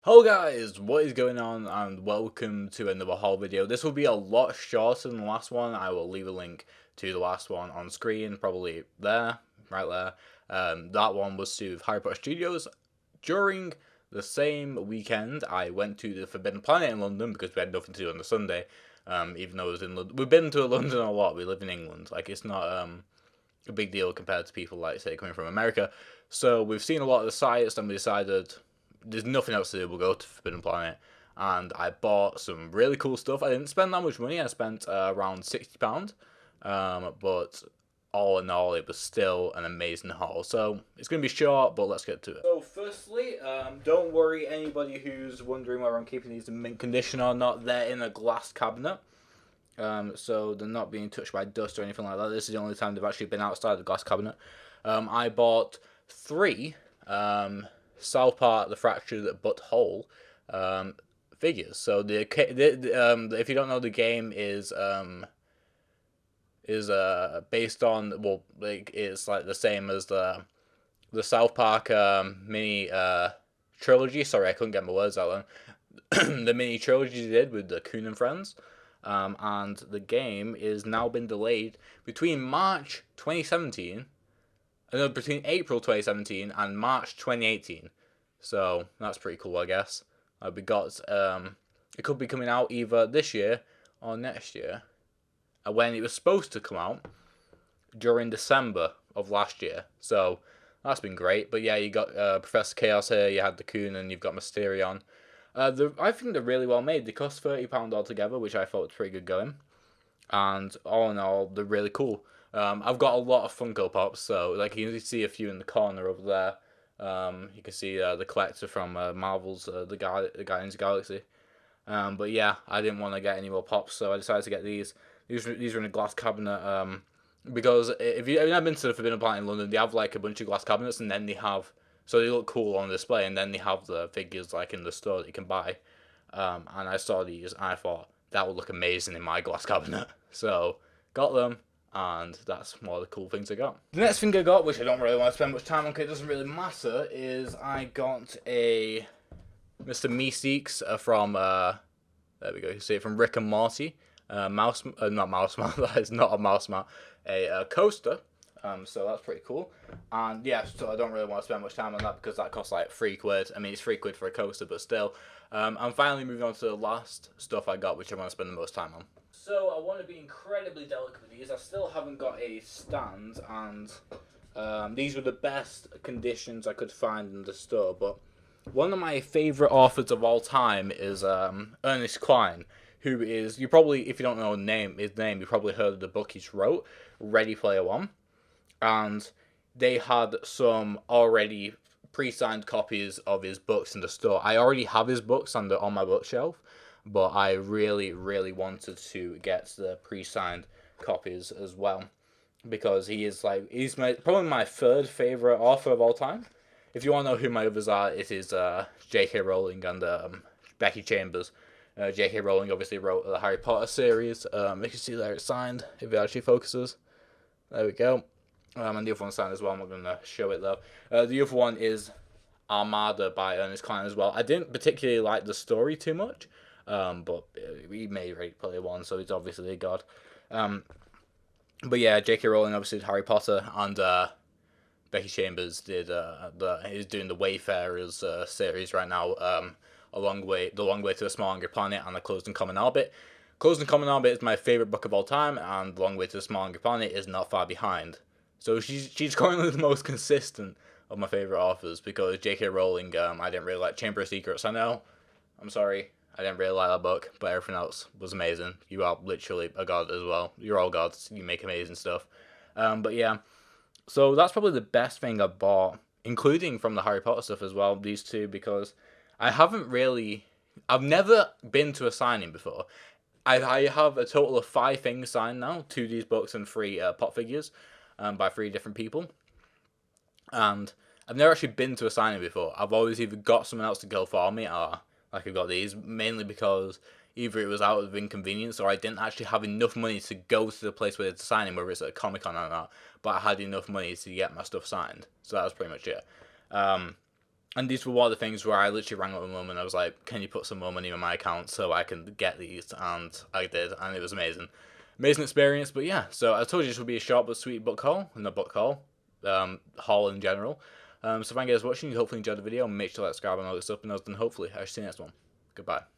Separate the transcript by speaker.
Speaker 1: Hello guys, what is going on and welcome to another haul video. This will be a lot shorter than the last one. I will leave a link to the last one on screen, probably there, right there. That one was to Harry Potter Studios. During the same weekend, I went to the Forbidden Planet in London because we had nothing to do on the Sunday. Even though it was in London. We've been to London a lot, we live in England. Like, it's not a big deal compared to people, like, say, coming from America. So we've seen a lot of the sites and we decided there's nothing else to do, we'll go to Forbidden Planet. And I bought some really cool stuff. I didn't spend that much money, I spent around £60. But all in all, it was still an amazing haul. So it's going to be short, but let's get to it. So firstly, don't worry, anybody who's wondering whether I'm keeping these in mint condition or not, they're in a glass cabinet. So they're not being touched by dust or anything like that. This is the only time they've actually been outside the glass cabinet. I bought 3 South Park: The Fractured But Whole figures. So if you don't know, the game is based on, well, like, it's like the same as the South Park mini trilogy. Sorry, I couldn't get my words out then. The mini trilogy they did with the Coon and Friends. And the game is now been delayed between March 2017. Between April 2017 and March 2018. So that's pretty cool, I guess. We got it could be coming out either this year or next year. When it was supposed to come out during December of last year. So that's been great. But yeah, you got Professor Chaos here, you had the Coon, and you've got Mysterion. I think they're really well made. They cost £30 altogether, which I thought was pretty good going. And all in all, they're really cool. I've got a lot of Funko Pops, so like you can see a few in the corner over there. You can see the collector from Marvel's the Guardians of the Galaxy. But yeah, I didn't want to get any more pops, so I decided to get these. These are in a glass cabinet. Because if you've never been to the Forbidden Planet in London, they have like a bunch of glass cabinets, and then they have, so they look cool on display, and then they have the figures like in the store that you can buy. And I saw these, and I thought that would look amazing in my glass cabinet, so got them. And that's one of the cool things I got. The next thing I got, which I don't really want to spend much time on because it doesn't really matter, is I got a Mr. Meeseeks from, there we go, you see it from Rick and Morty. Not Mouse that is not a mouse mat, a coaster. So that's pretty cool. And yeah, so I don't really want to spend much time on that because that costs like £3. I mean, it's £3 for a coaster, but still. I'm finally moving on to the last stuff I got, which I want to spend the most time on. So I want to be incredibly delicate with these. I still haven't got a stand, and these were the best conditions I could find in the store. But one of my favourite authors of all time is Ernest Cline, who is, you probably, if you don't know his name, you probably heard of the book he wrote, Ready Player One. And they had some already pre-signed copies of his books in the store. I already have his books on my bookshelf, but I really, really wanted to get the pre-signed copies as well, because he's probably my 3rd favorite author of all time. If you want to know who my others are, it is J.K. Rowling and Becky Chambers. J.K. Rowling obviously wrote the Harry Potter series. You can see there it's signed, if it actually focuses. There we go. And the other one's signed as well. I'm not going to show it though. The other one is Armada by Ernest Cline as well. I didn't particularly like the story too much, but he made Ready Player One, so he's obviously a god. But yeah, J.K. Rowling obviously did Harry Potter, and Becky Chambers did he's doing the Wayfarers series right now. The Long Way to the Small Angry Planet and The Closed and Common Orbit. Closed and Common Orbit is my favorite book of all time, and The Long Way to the Small Angry Planet is not far behind. So she's currently the most consistent of my favorite authors, because J.K. Rowling, I didn't really like Chamber of Secrets. I know, I'm sorry, I didn't really like that book, but everything else was amazing. You are literally a god as well. You're all gods. You make amazing stuff. But yeah, so that's probably the best thing I bought, including from the Harry Potter stuff as well. These two, because I've never been to a signing before. I have a total of 5 things signed now, 2 of these books and 3 pop figures. By 3 different people, and I've never actually been to a signing before. I've always either got someone else to go for me, or like I got these, mainly because either it was out of inconvenience or I didn't actually have enough money to go to the place where it's signing, whether it's at a Comic-Con or not, but I had enough money to get my stuff signed, so that was pretty much it. And these were one of the things where I literally rang up my mum and I was like, "Can you put some more money in my account so I can get these?" And I did, and it was amazing, amazing experience. But yeah, so I told you this would be a short but sweet book haul, not book haul, haul in general. So thank you guys for watching. You hopefully enjoyed the video. Make sure to like, subscribe and all this stuff. And then hopefully I'll see you next one. Goodbye.